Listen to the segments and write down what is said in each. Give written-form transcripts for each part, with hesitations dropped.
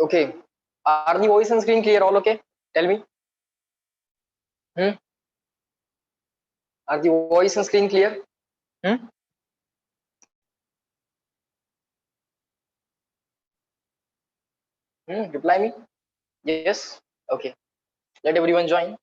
Okay. Are the voice and screen clear? All okay? Tell me. Hmm? Are the voice and screen clear? Hmm? Reply me. Yes. Okay. Let everyone join.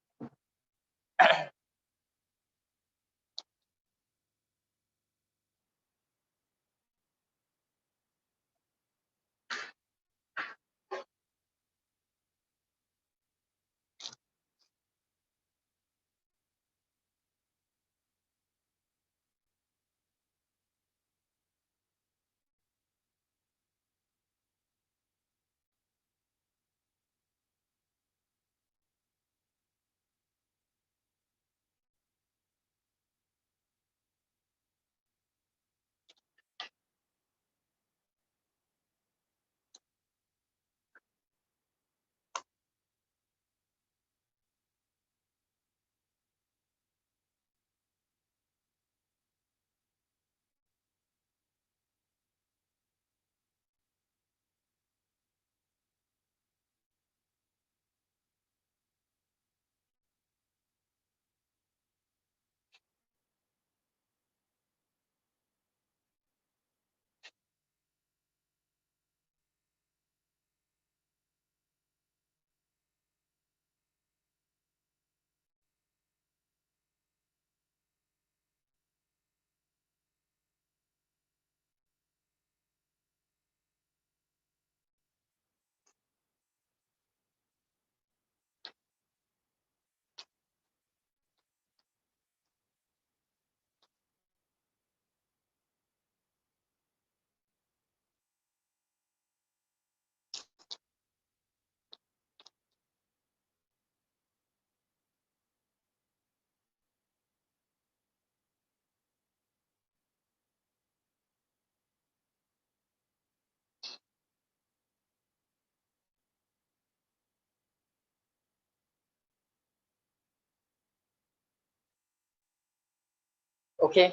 Okay.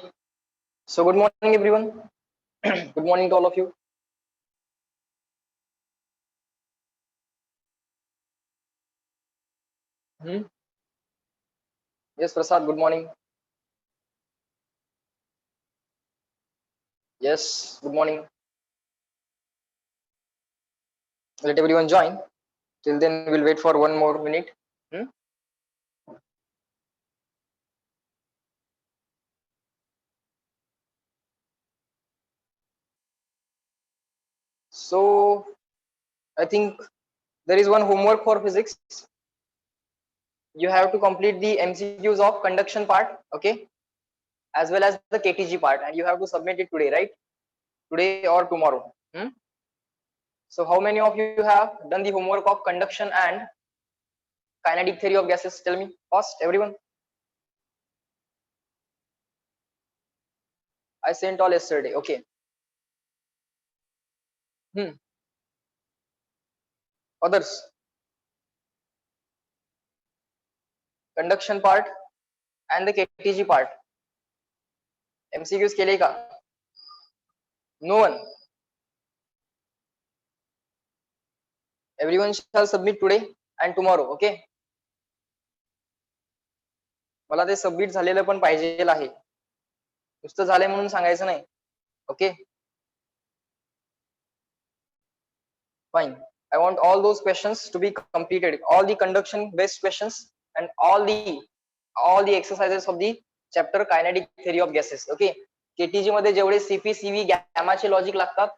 So good morning, everyone. Good morning to all of you. Hmm? Yes, Prasad. Good morning. Yes. Good morning. Let everyone join. Till then, we'll wait for 1 more minute. Hmm? So I think there is one homework for physics. You have to complete the MCQs of conduction part, okay, as well as the KTG part, and you have to submit it today, right? Today or tomorrow. So how many of you have done the homework of conduction and kinetic theory of gases? Tell me first, everyone. I sent all yesterday. Okay. Hmm. Others, conduction part and the KTG part. MCQs केले का? No one. Everyone shall submit today and tomorrow. Okay. मला ते submit झालेलं पण पाहिजे आहे. नुसतं झालंय म्हणून सांगायचं नाही. Okay. Fine. I want all those questions to be completed. All the conduction based questions and all the exercises of the chapter kinetic theory of gases. Okay. KTG मध्ये जेवढे CP, CV, gamma चे logic लागतात,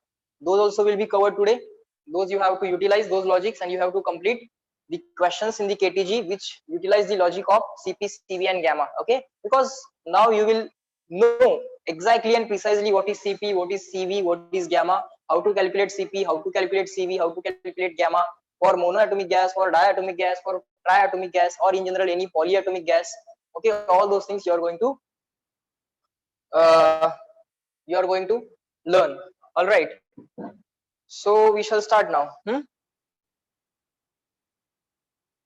those also will be covered today. Those you have to utilize those logics and you have to complete the questions in the KTG which utilize the logic of CP, CV and gamma. Okay. Because now you will know exactly and precisely what is CP, what is CV, what is gamma, how to calculate CP, how to calculate CV, how to calculate gamma for monoatomic gas, for diatomic gas, for triatomic gas, or in general any polyatomic gas. Okay, all those things uh, you are going to learn. All right. So we shall start now.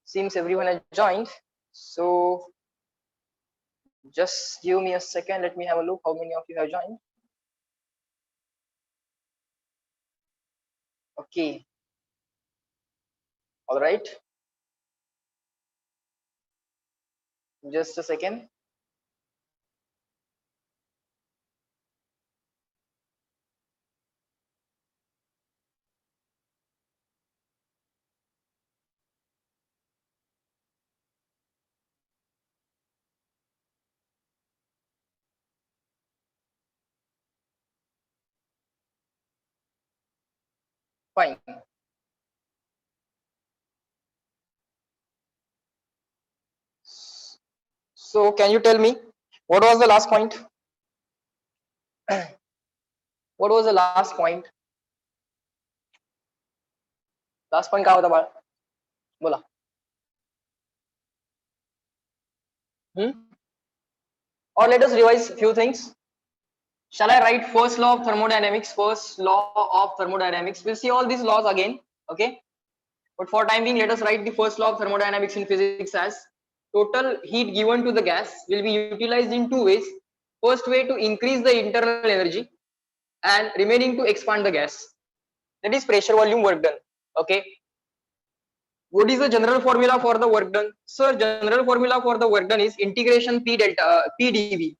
Seems everyone has joined. So just give me a second. Let me have a look. How many of you have joined? Okay. All right, just a second. Fine. So can you tell me what was the last point? What was the last point? Last point क्या होता बाळ? बोला. Or let us revise few things. Shall I write first law of thermodynamics? First law of thermodynamics. We'll see all these laws again. Okay. But for time being, let us write the first law of thermodynamics in physics as total heat given to the gas will be utilized in two ways. First way to increase the internal energy and remaining to expand the gas. That is pressure, volume, work done. Okay. What is the general formula for the work done? Sir, general formula for the work done is integration P delta P dV.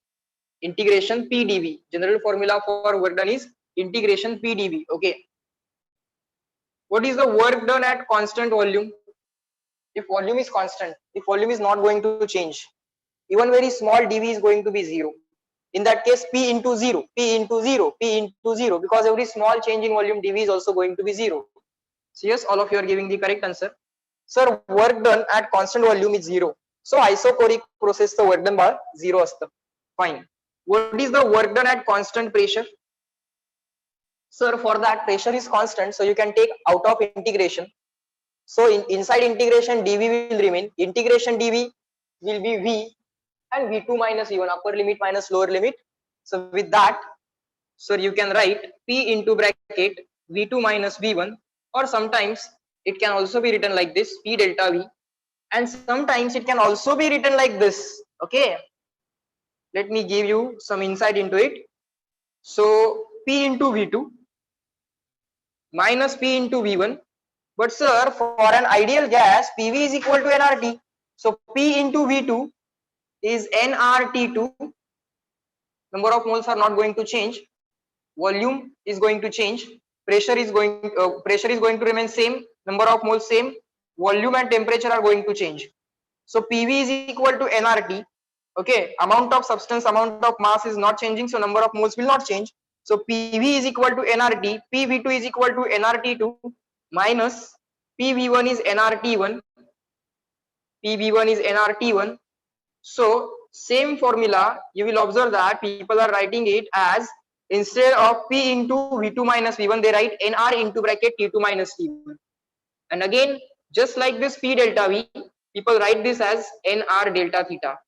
Integration P dV. General formula for work done is integration P dV. Okay. What is the work done at constant volume? If volume is constant, if volume is not going to change, even very small dV is going to be 0. In that case, P into 0, P into 0, P into 0, because every small change in volume dV is also going to be 0. So yes, all of you are giving the correct answer. Sir, work done at constant volume is 0. So isochoric process the work done by 0 असतं. Fine. What is the work done at constant pressure? Sir, for that pressure is constant, so you can take out of integration. So inside integration dV will remain. Integration dV will be V and V2 minus V1, upper limit minus lower limit. So with that, sir, you can write P into bracket V2 minus V1, or sometimes it can also be written like this, P delta V, and sometimes it can also be written like this. Okay, let me give you some insight into it. So P into V2 minus P into V1. But sir, for an ideal gas, PV is equal to nRT. So P into V2 is nRT2. Number of moles are not going to change. Volume is going to change. Pressure is going to remain same. Number of moles same. Volume and temperature are going to change. So PV is equal to nRT. Okay, amount of substance, amount of mass is not changing, so number of moles will not change. So PV is equal to nRT. PV2 is equal to nRT2 minus PV1 is nRT1. PV1 is nRT1. So same formula, you will observe that people are writing it as, instead of P into V2 minus V1, they write NR into bracket T2 minus T1. And again, just like this P delta V, people write this as NR delta theta.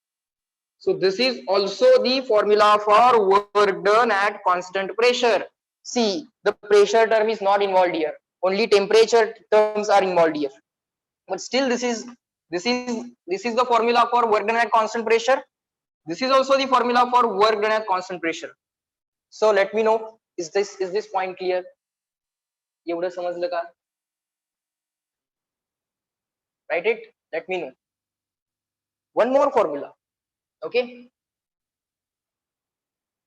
So this is also the formula for work done at constant pressure. See, the pressure term is not involved here. Only temperature terms are involved here. But still, this is the formula for work done at constant pressure. This is also the formula for work done at constant pressure. So let me know, is this point clear? एवढं समजलं का? Write it. Let me know. One more formula. Okay.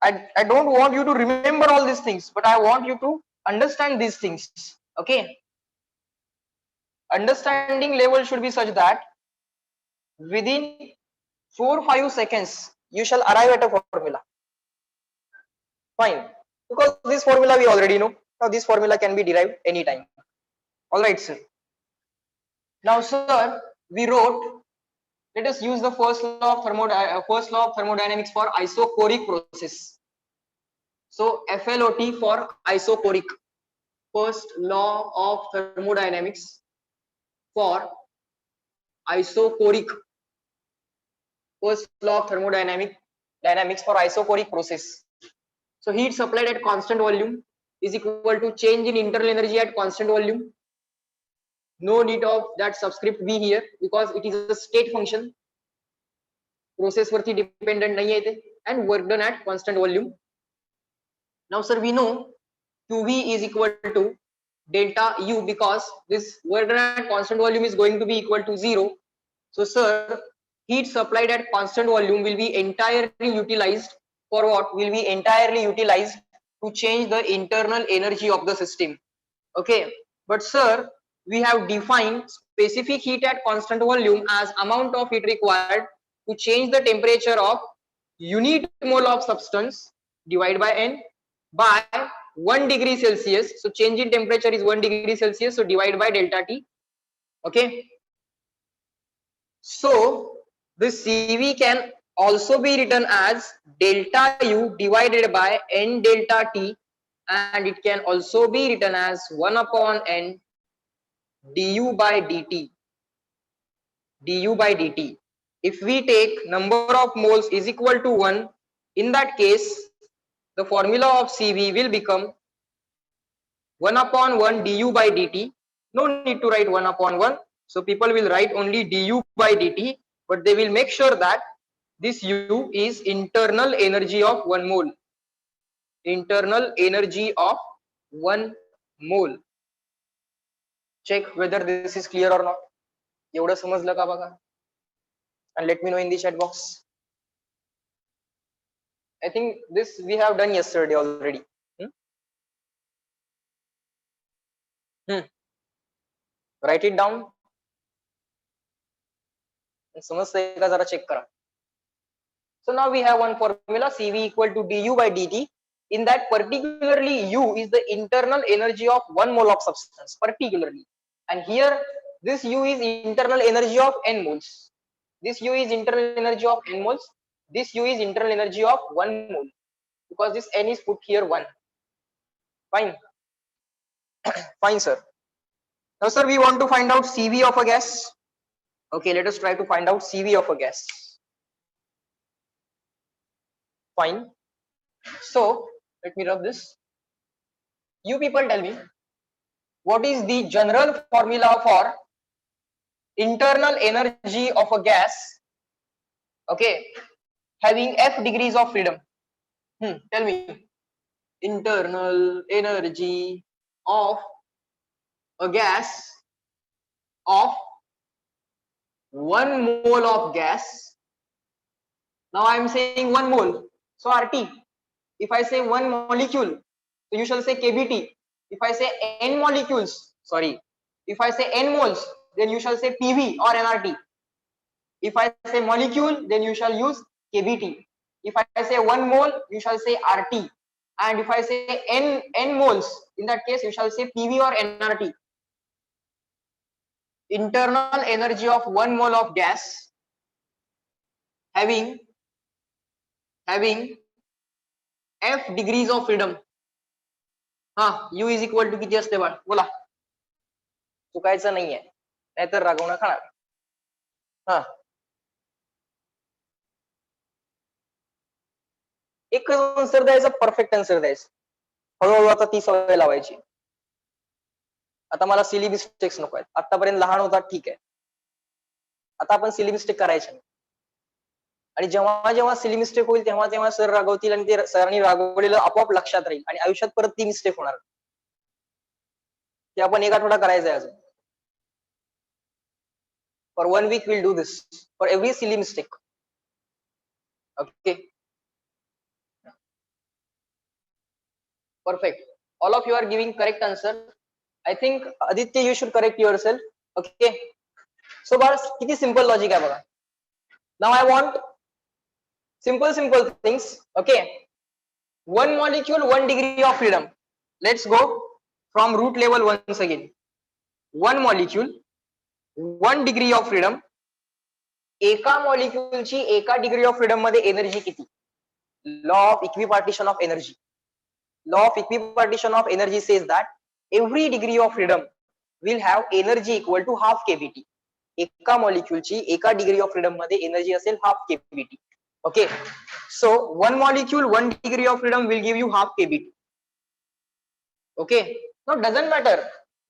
I don't want you to remember all these things, but I want you to understand these things. Okay. Understanding level should be such that within 4-5 seconds you shall arrive at a formula. Fine. Because this formula we already know. Now this formula can be derived anytime. All right, sir. Now, sir, we wrote. Let us use the first law of thermodynamics for isochoric process. So FLOT for isochoric. First law of thermodynamics for isochoric. First law of thermodynamics for isochoric process. So heat supplied at constant volume is equal to change in internal energy at constant volume. No need of that subscript V here because it is a state function. Process वरती dependent नहीं है इथे, and work done at constant volume. Now sir, we know QV is equal to delta U, because this work done at constant volume is going to be equal to 0. So sir, heat supplied at constant volume will be entirely utilized for what? Will be entirely utilized to change the internal energy of the system. Okay, but sir, we have defined specific heat at constant volume as amount of heat required to change the temperature of unit mole of substance divided by N by 1 degree Celsius. So change in temperature is 1 degree Celsius. So divide by delta T. Okay. So this CV can also be written as delta U divided by N delta T, and it can also be written as 1 upon N du by dt. Du by dt. If we take number of moles is equal to 1, in that case the formula of CV will become 1 upon 1 du by dt. No need to write 1 upon 1. So people will write only du by dt, but they will make sure that this U is internal energy of 1 mole. Internal energy of 1 mole. Check whether this is clear or not. एवढं समजलं का बघा? And let me know in the chat box. I think this we have done yesterday already. Write it down. समजतंय का जरा check करा. So now we have one formula, CV equal to du by dt. In that particularly U is the internal energy of 1 mole of substance particularly, and here this U is internal energy of n moles. This U is internal energy of n moles. This U is internal energy of 1 mole, because this n is put here 1. Fine. Fine, sir. Now sir, we want to find out CV of a gas. Okay, let us try to find out CV of a gas. Fine. So let me rub this. You people tell me, what is the general formula for internal energy of a gas, okay, having F degrees of freedom? Tell me, internal energy of a gas of 1 mole of gas. Now I am saying 1 mole, so RT. If I say 1 molecule, so you shall say kBT. If I say n molecules, sorry, if I say n moles, then you shall say PV or nRT. If I say molecule, then you shall use kBT. If I say 1 mole, you shall say RT. And if I say n moles, in that case you shall say PV or nRT. Internal energy of 1 mole of gas having F degrees of freedom. U is equal to किती असते बाळ? बोला. चुकायचं नाहीये, नाहीतर रागवणं खाणार. एक answer द्यायचा, perfect answer द्यायचा. हळूहळू आता ती सवय लावायची. आता मला सिली मिस्टेक्स नको आहेत. आतापर्यंत लहान होता ठीक आहे, आता आपण सिली मिस्टेक करायची नाही. आणि जेव्हा जेव्हा सिली मिस्टेक होईल तेव्हा तेव्हा सर रागवतील, आणि ते सरांनी रागवलेलं आपोआप लक्षात राहील, आणि आयुष्यात परत ती मिस्टेक होणार. ते आपण एक आठवडा करायचंय अजून. For 1 week we'll do this for every silly mistake. Okay, perfect. All of you are giving correct answer. I think Aditya, you should correct yourself. Okay, so bars kitty simple logic hai baga. Now I want simple things. Okay, 1 molecule 1 degree of freedom. Let's go from root level once again. 1 molecule 1 degree of freedom. एका मॉलिक्यूलची एका degree of freedom मध्ये energy किती? Law of equipartition of energy. Law of equipartition of energy says that every degree of freedom will have energy equal to half KBT. एका मॉलिक्यूलची एका degree of freedom मध्ये energy असेल half KBT. Okay, so 1 molecule 1 degree of freedom will give you half KBT. Okay, now doesn't matter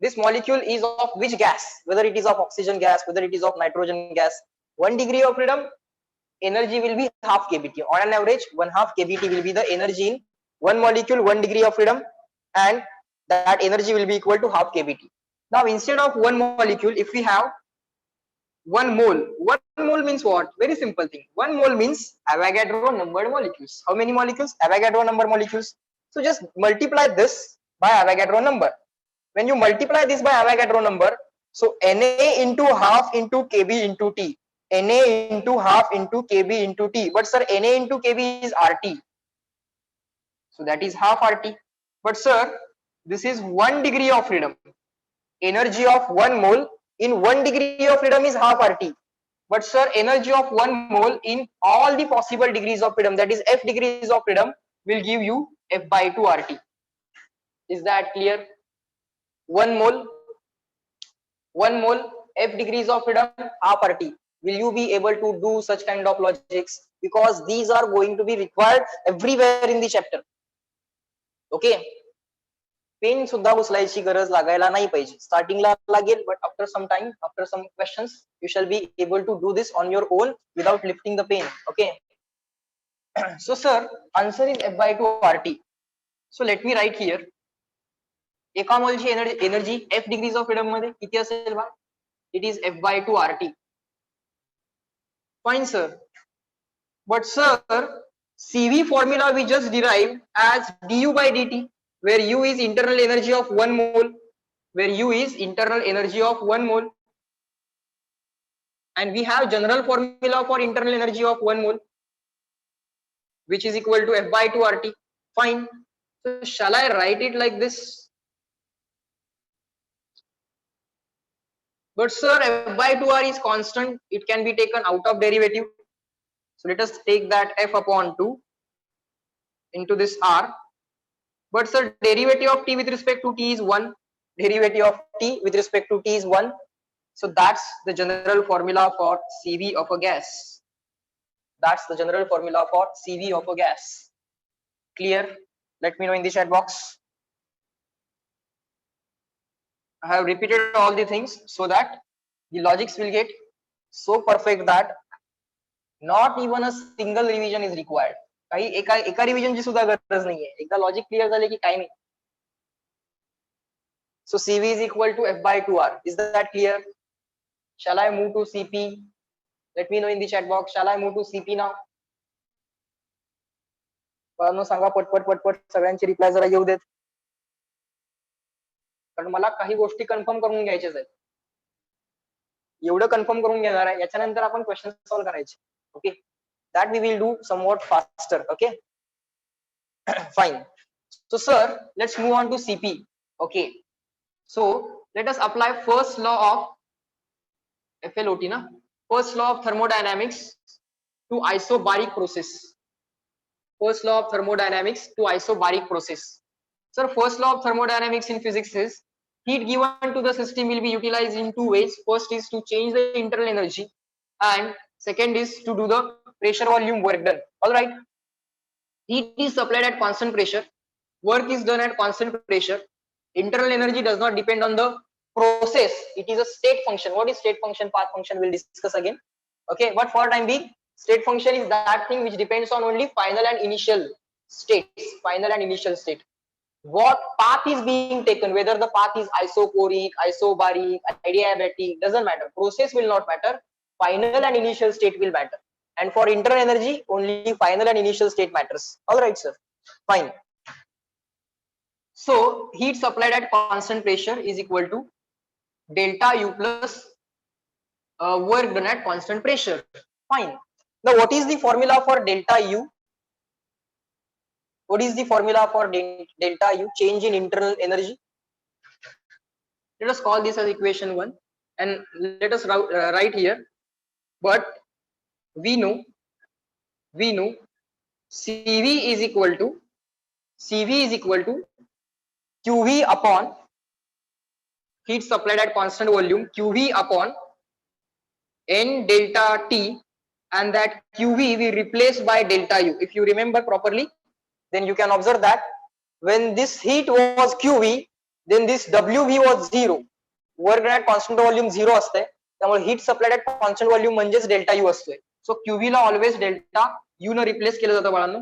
this molecule is of which gas, whether it is of oxygen gas, whether it is of nitrogen gas. 1 degree of freedom, energy will be half kBT. On an average, 1/2 kBT will be the energy in 1 molecule 1 degree of freedom, and that energy will be equal to half kBT. Now instead of one molecule, if we have 1 mole means what? Very simple thing. 1 mole means Avogadro numbered molecules. How many molecules? Avogadro number molecules. So just multiply this by Avogadro number. When you multiply this by Avogadro number, so Na into half into Kb into T. Na into half into Kb into T. But sir, Na into Kb is RT. So that is half RT. But sir, this is 1 degree of freedom. Energy of 1 mole in 1 degree of freedom is half RT. But sir, energy of 1 mole in all the possible degrees of freedom, that is F degrees of freedom, will give you F by 2 RT. Is that clear? 1 mole, F degrees of freedom, half RT. Will you be able to do such kind of logics? Because these are going to be required everywhere in the chapter. Okay. Pen सुद्धा उचलायची गरज लागायला नाही पाहिजे. स्टार्टिंगला लागेल, but after some time, after some questions, you shall be able to do this on your own without lifting the pen. Okay. So sir, answer is F by 2 RT. So let me write here. एका मोलची energy F degrees of freedom मध्ये किती असेल बा? It is F by 2 RT. Fine sir. But sir, CV formula we just derived as du by dt, where U is internal energy of 1 mole, and we have general formula for internal energy of 1 mole, which is equal to F by 2 RT. Fine. So shall I write it like this? But sir, F by 2R is constant. It can be taken out of derivative. So let us take that F upon 2 into this R. But sir, derivative of T with respect to T is 1. Derivative of T with respect to T is 1. So that's the general formula for CV of a gas. That's the general formula for CV of a gas. Clear? Let me know in the chat box. I have repeated all the things so that the logics will get so perfect that not even a single revision is required. काही एका रिव्हिजनची सुद्धा गरज नाहीये. एकदा logic clear झाले की काही नाही. So CV is equal to F by 2R. Is that clear? Shall I move to CP? Let me know in the chat box. Shall I move to CP now? सांगा पटपट सगळ्यांची reply जरा येऊ देत, कारण मला काही गोष्टी कन्फर्म करून घ्यायच्याच आहेत. एवढं कन्फर्म करून घेणार आहे, याच्यानंतर आपण क्वेश्चन सॉल्व्ह करायचे. Okay, that we will do somewhat faster. Okay. Fine. So sir, let's move on to CP. Okay, so let us apply first law of FLOT na, first law of thermodynamics to isobaric process. First law of thermodynamics to isobaric process. Sir, first law of thermodynamics in physics is heat given to the system will be utilized in 2 ways. First is to change the internal energy, and second is to do the pressure volume work done. All right. Heat is supplied at constant pressure. Work is done at constant pressure. Internal energy does not depend on the process. It is a state function. What is state function, path function? We'll discuss again. Okay. But for time being, state function is that thing which depends on only final and initial states. Final and initial state. What path is being taken, whether the path is isoporic, isobaric, adiabatic, doesn't matter. Process will not matter. Final and initial state will matter. And for internal energy, only final and initial state matters. All right, sir. Fine. So heat supplied at constant pressure is equal to delta U plus work done at constant pressure. Fine. Now, what is the formula for delta U? What is the formula for delta U, change in internal energy? Let us call this as equation 1, and let us write here. But we know CV is equal to QV upon heat supplied at constant volume, QV upon N delta T, and that QV we replace by delta U. If you remember properly, then you can observe that when this heat was QV, then this WV was 0. Work done at constant volume 0 असते, त्यामुळे heat supplied at constant volume म्हणजेच delta U असतोय. So QV ला always delta U ने replace केलं जातं बाळांनो,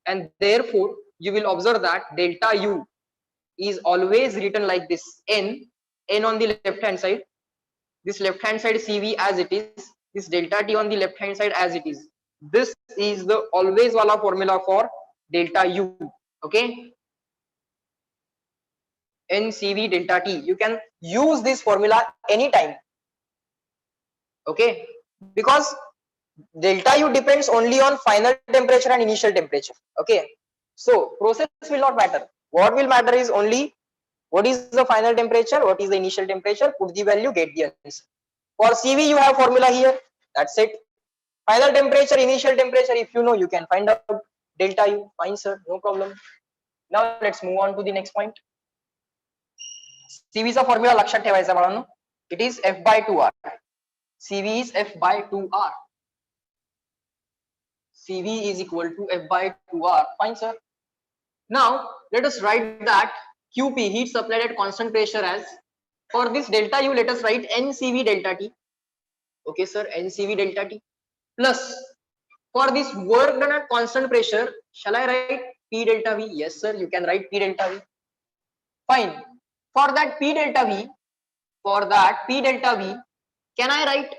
and therefore you will observe that delta U is always written like this: n on the left hand side, this left hand side CV as it is, this delta T on the left hand side as it is. This is the always wala formula for delta U. Okay, NCV delta T. You can use this formula anytime. Okay, because delta U depends only on final temperature and initial temperature. Okay, so process will not matter. What will matter is only what is the final temperature, what is the initial temperature, put the value, get the answer. For CV you have formula here, that's it. Final temperature, initial temperature, if you know, you can find out delta U. Fine sir, no problem. Now let's move on to the next point. CV चा formula लक्षात ठेवायचा बाळांनो. It is F by 2R. CV is F by 2R. CV is equal to F by 2R. Fine sir. Now let us write that QP, heat supplied at constant pressure, as for this delta U let us write NCV delta T. Okay sir, NCV delta T plus for this work done at constant pressure, shall I write P delta V? Yes sir, you can write P delta V. Fine. For that P delta V, can I write,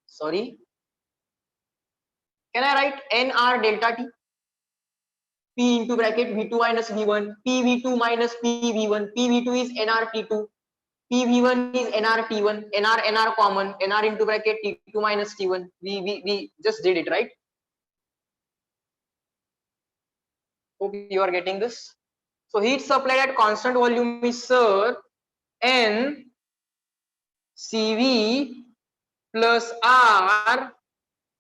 sorry, can I write NR delta T? P into bracket V2 minus V1, PV2 minus PV1, PV2 is NRT2, PV1 is NRT1, NR common, NR into bracket T2 minus T1. We just did it, right? Hope you are getting this. So heat supplied at constant volume is sir N CV plus R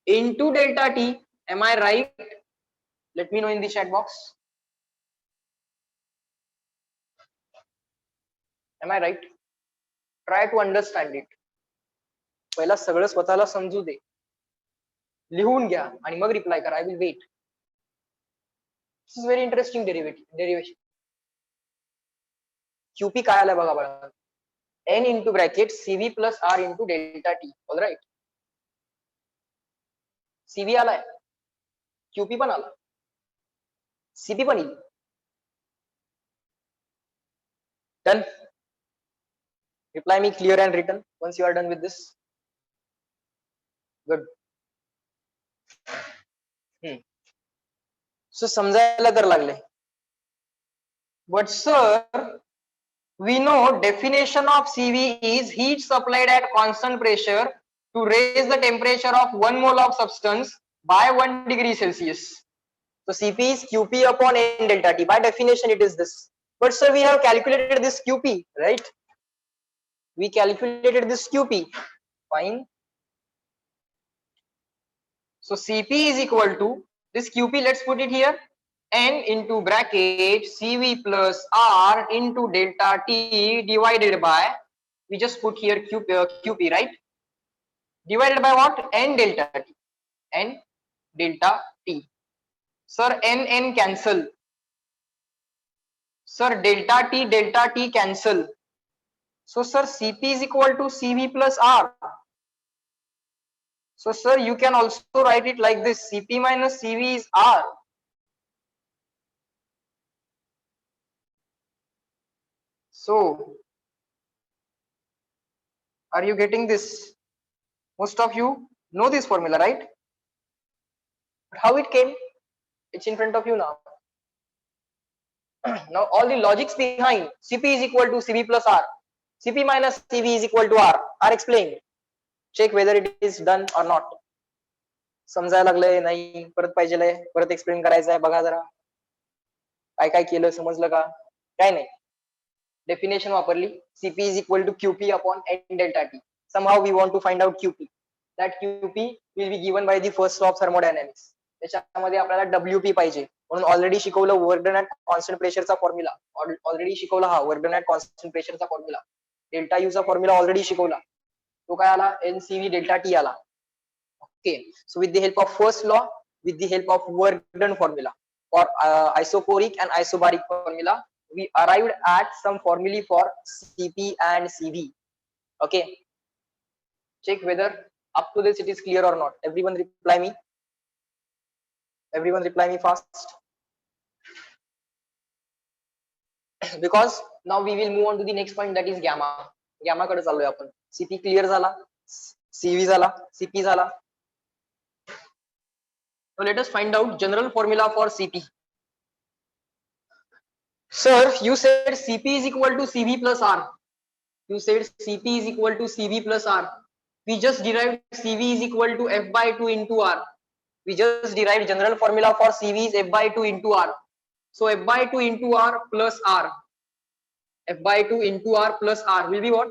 into delta T. Am I right? Let me know in the chat box. Am I right? Try to understand it. पहिला सगळं स्वतःला समजू दे, लिहून घ्या आणि मग reply करा. I will wait. This is very interesting derivation. QP काय आलं बघा बघा. N into bracket CV plus R into delta T. All right. CV आलाय, QP पण आला, CP पण येईल. Done. Reply me clear and written once you are done with this. Good. So समजायला तर लागले. But sir, we know definition of CV is heat supplied at constant pressure to raise the temperature of 1 mole of substance by 1 degree Celsius. So CP is QP upon N delta T. By definition it is this. But sir, we have calculated this QP, right? We calculated this QP. Fine. So CP is equal to this QP, let's put it here, N into bracket CV plus R into delta T divided by, we just put here QP, right? Divided by what? N delta T. N delta T. Sir, N cancel. Sir, delta T cancel. So sir, CP is equal to CV plus R. So sir, you can also write it like this: CP minus CV is R. So are you getting this? Most of you know this formula, right? But how it came? It's in front of you now. Now all the logics behind CP is equal to CV plus R, CP minus CV is equal to R are explained. Check whether it is done or not. समजायला लागलंय नाही, परत पाहिजे, परत explain करायचं आहे, बघा जरा काय काय केलं, समजलं का? काय नाही. Definition वापरली, CP is equal to QP upon N delta T. Somehow we want to find out QP. That QP will be given by the first law of thermodynamics. त्याच्यामध्ये आपल्याला WP पाहिजे, म्हणून ऑलरेडी शिकवलं वर्क डन ॲट कॉन्स्टंट प्रेशरचा formula. Already शिकवला हा work done at constant प्रेशरचा formula. Delta U चा फॉर्म्युला ऑलरेडी शिकवला, तो काय आला? NCV delta T आला. Okay, so with the help of first law, with the help of work done formula for isoporic and isobaric formula, we arrived at some formulae for CP and CV. Okay, check whether up to this it is clear or not. Everyone reply me. Everyone reply me fast. because now we will move on to the next point, that is gamma. Gamma कडे चाललोय आपण. Cp clear झाला, Cv झाला, Cp झाला. So let us find out general formula for Cp. Sir, you said Cp is equal to Cv plus R. You said Cp is equal to Cv plus R. We just derived Cv is equal to F by 2 into R. We just derived general formula for Cv is F by 2 into R. So F by 2 into R plus R. F by 2 into R plus R will be what?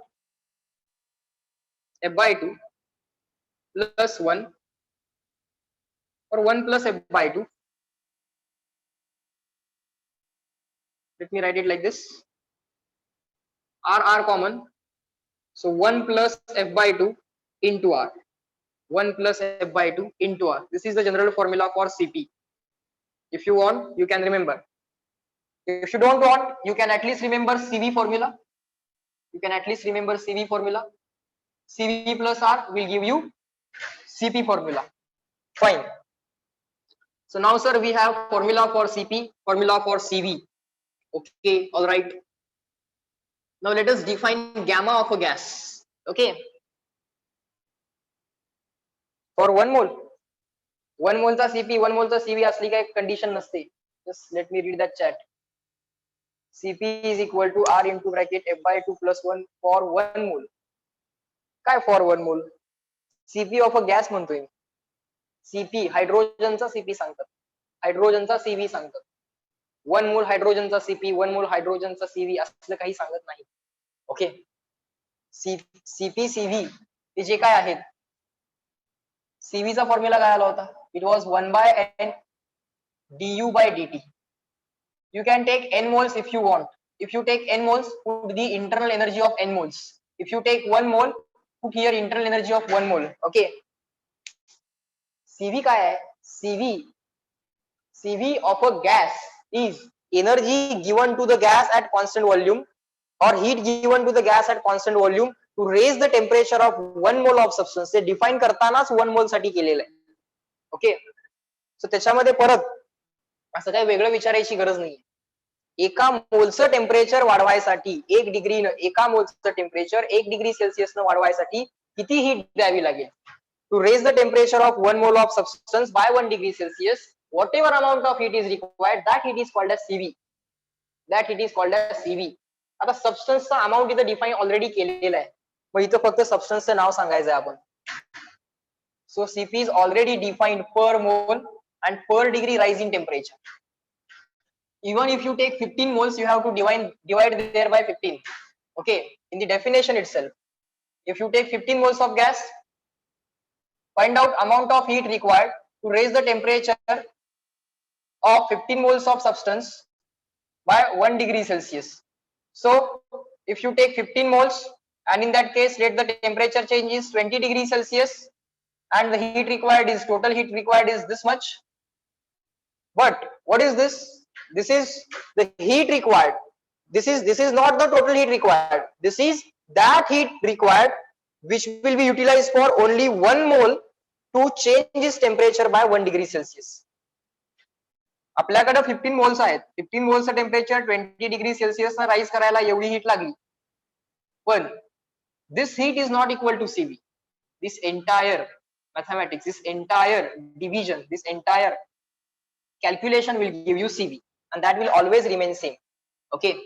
F by 2 plus 1 or 1 plus F by 2. Let me write it like this. R common. So 1 plus F by 2 into R. 1 plus F by 2 into R. This is the general formula for Cp. If you want, you can remember. If you don't want, you can at least remember Cv formula. You can at least remember Cv formula. Cv plus R will give you Cp formula. Fine. So now, sir, we have formula for Cp, formula for Cv. Okay, all right. Now let us define gamma of a gas. Okay. For 1 mole. 1 mole चा Cp, 1 mole चा Cv असली काही condition नसते. Just let me read that chat. Cp is equal to R into bracket F by 2 plus 1 for 1 mole. काय for 1 mole? Cp of a gas म्हणतोय मी. Cp हायड्रोजनचा Cp सांगतात. हायड्रोजनचा Cv सांगतात. 1 मोल हायड्रोजनचा Cp, 1 मोल हायड्रोजनचा Cv असलं काही सांगत नाही. ओके. Cp Cv हे जे काय आहेत, Cv चा फॉर्म्युला काय आला होता? It was 1 by n du by dt. You can take n moles if you want. If you take n moles, put the internal energy of n moles. If you take 1 mole, put here internal energy of 1 mole. Okay. Cv काय आहे? Cv of a gas is energy given to the gas at constant volume or heat given to the gas at constant volume to raise the temperature of 1 mole of substance. ते define करतानाच 1 मोल साठी केलेलं आहे. Okay. सो त्याच्यामध्ये परत असं काही वेगळं विचारायची गरज नाही. एका मोलचं टेम्परेचर वाढवायसाठी 1 डिग्रीनं, एका मोलचं टेम्परेचर 1 डिग्री सेल्सिअसनं वाढवायसाठी किती हीट द्यावी लागेल? To raise the temperature of 1 mole of substance by 1 degree Celsius, whatever amount of heat is required, that heat is called as Cv. That heat is called as Cv. आता substance चा amount इथं define already केलेला आहे. मग इथं फक्त substance चं नाव सांगायचं आहे आपण. So Cp is already defined per mole and per degree rise in temperature. Even if you take 15 moles, you have to divide there by 15. Okay, in the definition itself. If you take 15 moles of gas, find out amount of heat required to raise the temperature of 15 moles of substance by 1 degree Celsius. So if you take 15 moles and in that case let the temperature change is 20 degrees Celsius and the heat required is, total heat required is this much. But what is this? This is the heat required. This is not the total heat required. This is that heat required which will be utilized for only 1 mole to change its temperature by 1 degree Celsius. आपल्याकडे 15 moles आहेत. 15 मोल्सचं temperature 20 degree Celsius ना rise करायला एवढी heat लागली. पण this heat is not equal to Cv. This entire mathematics, this entire division, this entire calculation will give you Cv and that will always remain same. Okay.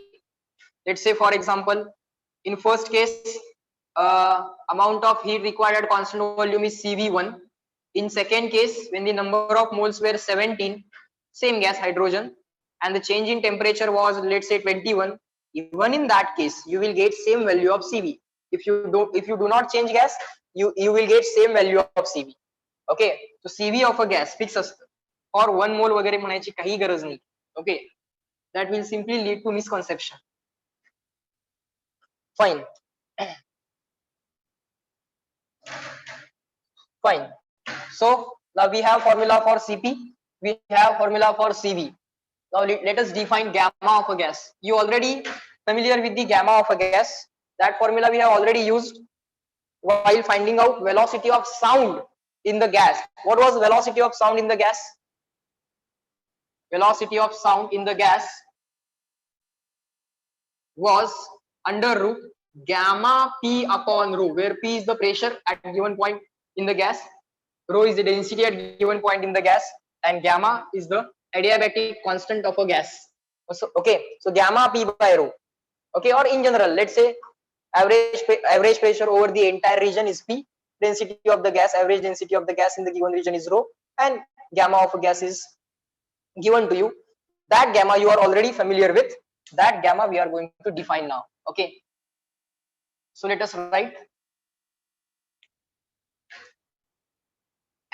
Let's say for example, in first case, amount of heat required at constant volume is Cv1. In second case, when the number of moles were 17, same gas hydrogen, and the change in temperature was, let's say, 21. Even in that case, you will get same value of Cv. If you do not change gas, you will get same value of Cv. Okay, so Cv of a gas fix असतं. or 1 mole वगैरे म्हणायची काही गरज नाही. Okay, that will simply lead to misconception. Fine. Fine. So now we have formula for Cp, we have formula for Cv. Now let us define gamma of a gas. You already familiar with the gamma of a gas. That formula we have already used while finding out velocity of sound in the gas. What was velocity of sound in the gas? Velocity of sound in the gas was under root gamma P upon rho, where P is the pressure at given point in the gas, rho is the density at given point in the gas, and gamma is the adiabatic constant of a gas. So, okay, so gamma P by rho. Okay, or in general, let's say average pressure over the entire region is P, density of the gas, average density of the gas in the given region is rho, and gamma of a gas is given to you. That gamma you are already familiar with. That gamma we are going to define now. Okay, so let us write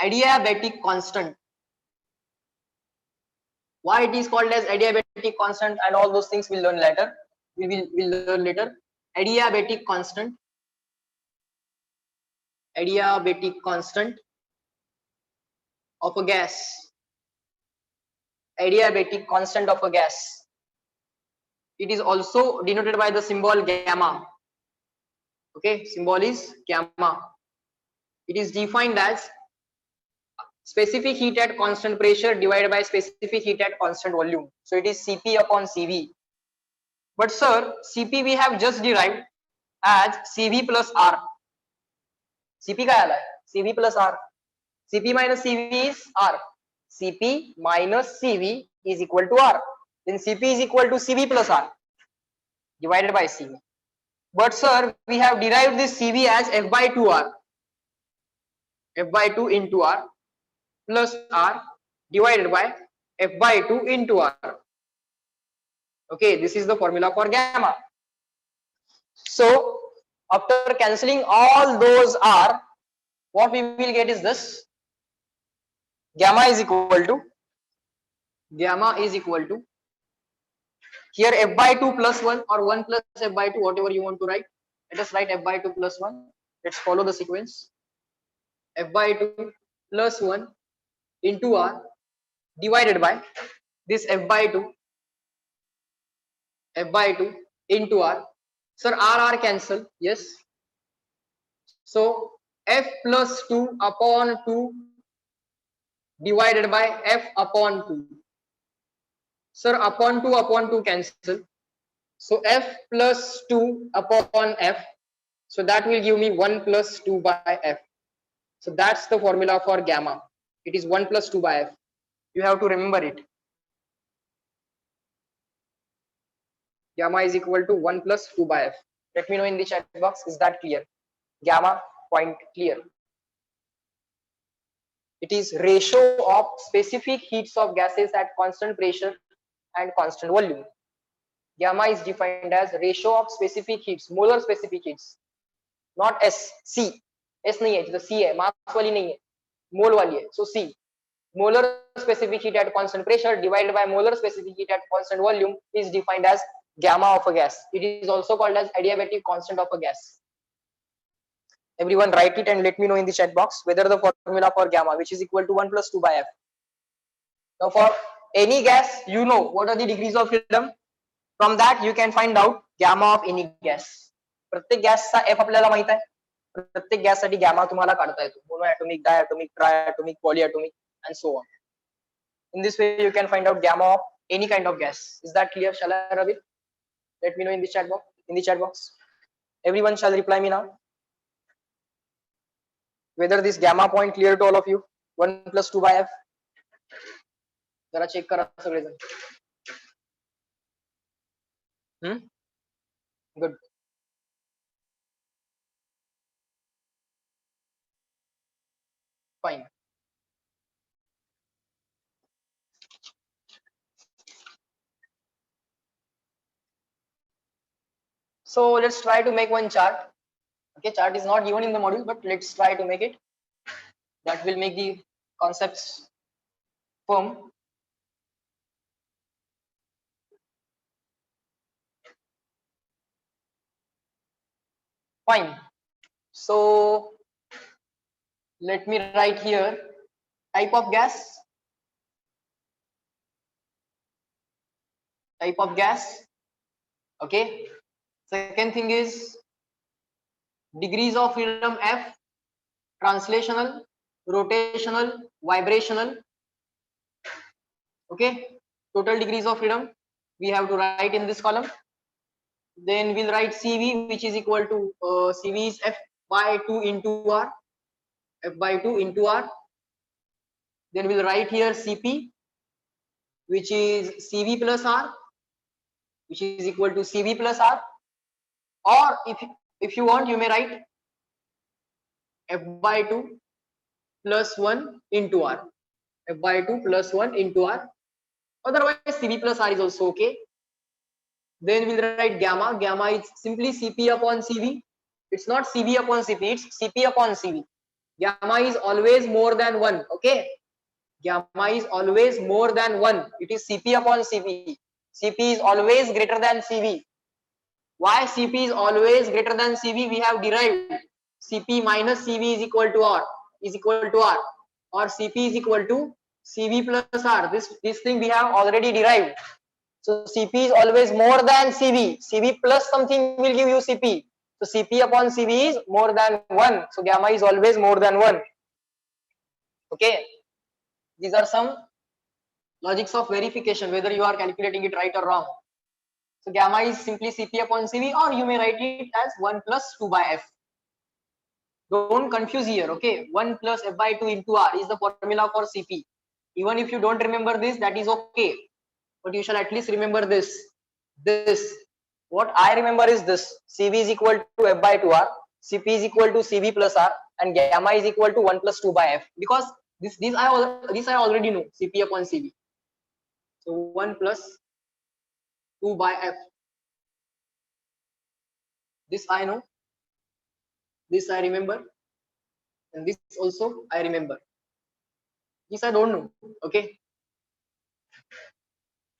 adiabatic constant. Why it is called as adiabatic constant and all those things we'll learn later. We'll learn later. Adiabatic constant. Adiabatic constant of a gas. Adiabatic constant of a gas. It is also denoted by the symbol gamma. Okay, symbol is gamma. It is defined as specific heat at constant pressure divided by specific heat at constant volume. So it is Cp upon Cv. But sir, Cp we have just derived as Cv plus R. Cp क्या आया है? Cv plus R. Cp minus Cv is R. Cp minus Cv is equal to R. Then Cp is equal to Cv plus R divided by Cv. But sir, we have derived this Cv as F by 2R. F by 2 into R plus R divided by F by 2 into R. Okay, this is the formula for gamma. So after cancelling all those R, what we will get is this. Gamma is equal to here F by 2 plus 1 or 1 plus F by 2, whatever you want to write. Let us write F by 2 plus 1. Let's follow the sequence. F by 2 plus 1 into R divided by this F by 2 into R. Sir, R cancel. Yes. So F plus 2 upon 2 divided by F upon 2. Sir, upon 2 cancel. So F plus 2 upon F. So that will give me 1 plus 2 by F. So that's the formula for gamma. It is 1 plus 2 by F. You have to remember it. Gamma is equal to 1 plus 2 by F. Let me know in the chat box. Is that clear? Gamma point clear. It is ratio of specific heats of gases at constant pressure and constant volume. Gamma is defined as ratio of specific heats, molar specific heats, not S. C. S नहीं है, तो C है, मास वाली नहीं है, मोल वाली है. So C. Molar specific heat at constant pressure divided by molar specific heat at constant volume is defined as gamma of a gas. It is also called as adiabatic constant of a gas. Everyone write it and let me know in the chat box whether the formula for gamma, which is equal to 1 plus 2 by F. Now for any gas, you know what are the degrees of freedom. From that you can find out gamma of any gas. प्रत्येक गॅसचा F आपल्याला माहित आहे. प्रत्येक गॅससाठी gamma तुम्हाला काढता येतो. Monoatomic, diatomic, triatomic, polyatomic and so on. In this way you can find out gamma of any kind of gas. Is that clear? Shall I rub it? Let me know in the chat box. Everyone shall reply me now whether this gamma point clear to all of you. 1 plus 2 by F. जरा check करा सगळेजण. Good. Fine. So let's try to make one chart. Okay, chart is not given in the module, but let's try to make it. That will make the concepts firm. Fine. So let me write here type of gas. Okay. Second thing is degrees of freedom F, translational, rotational, vibrational. Okay, total degrees of freedom we have to write in this column. Then we'll write CV, which is equal to CV is F by 2 into R, F by 2 into R. Then we'll write here CP, which is CV plus R, which is equal to CV plus R. Or if you want, you may write F by 2 plus 1 into R, F by 2 plus 1 into R. Otherwise, CV plus R is also okay. Then we'll write gamma. Gamma is simply CP upon CV. It's not CV upon CP, it's CP upon CV. Gamma is always more than 1. Okay. Gamma is always more than 1. It is CP upon CV. CP is always greater than CV. Why CP is always greater than CV? We have derived CP minus CV is equal to R, or CP is equal to CV plus R. This thing we have already derived. So CP is always more than CV. CV plus something will give you CP. So CP upon CV is more than 1. So gamma is always more than 1. Okay. These are some logics of verification, whether you are calculating it right or wrong. So gamma is simply CP upon CV, or you may write it as 1 plus 2 by F. Don't confuse here, okay? 1 plus F by 2 into R is the formula for CP. Even if you don't remember this, that is okay. But you shall at least remember this. What I remember is this. CV is equal to F by 2R, CP is equal to CV plus R, and gamma is equal to 1 plus 2 by F. Because this I already know, CP upon CV. So 1 plus 2 by F. This I know. This I remember. And this also I remember. This I don't know. Okay.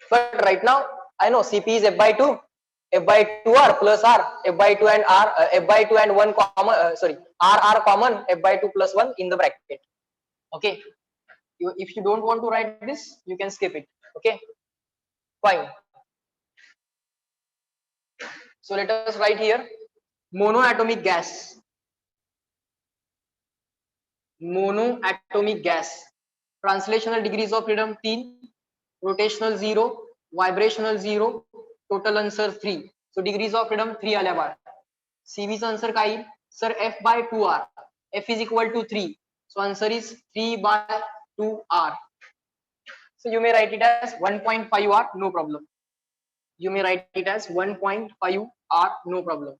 But right now I know CP is F by 2, F by 2R plus R, F by 2 and R, F by 2 and 1 common, sorry, R common, F by 2 plus 1 in the bracket. Okay. If you don't want to write this, you can skip it. Okay. Fine. So let us write here monoatomic gas. Monoatomic gas. Translational degrees of freedom 3, rotational 0, vibrational 0, total answer 3. So degrees of freedom 3 आल्या बाळ. CV चा answer काय येईल? Sir F by 2R. F is equal to 3. So answer is 3 by 2R. So you may write it as 1.5R, no problem. You may write it as 1.5R, no problem.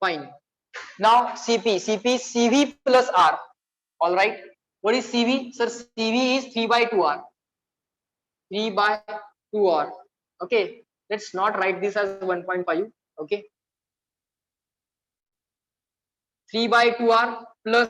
Fine. Now CP is CV plus R. All right. What is CV? Sir, CV is 3 by 2R. 3 by 2R. Okay. Let's not write this as 1.5. Okay. 3 by 2R plus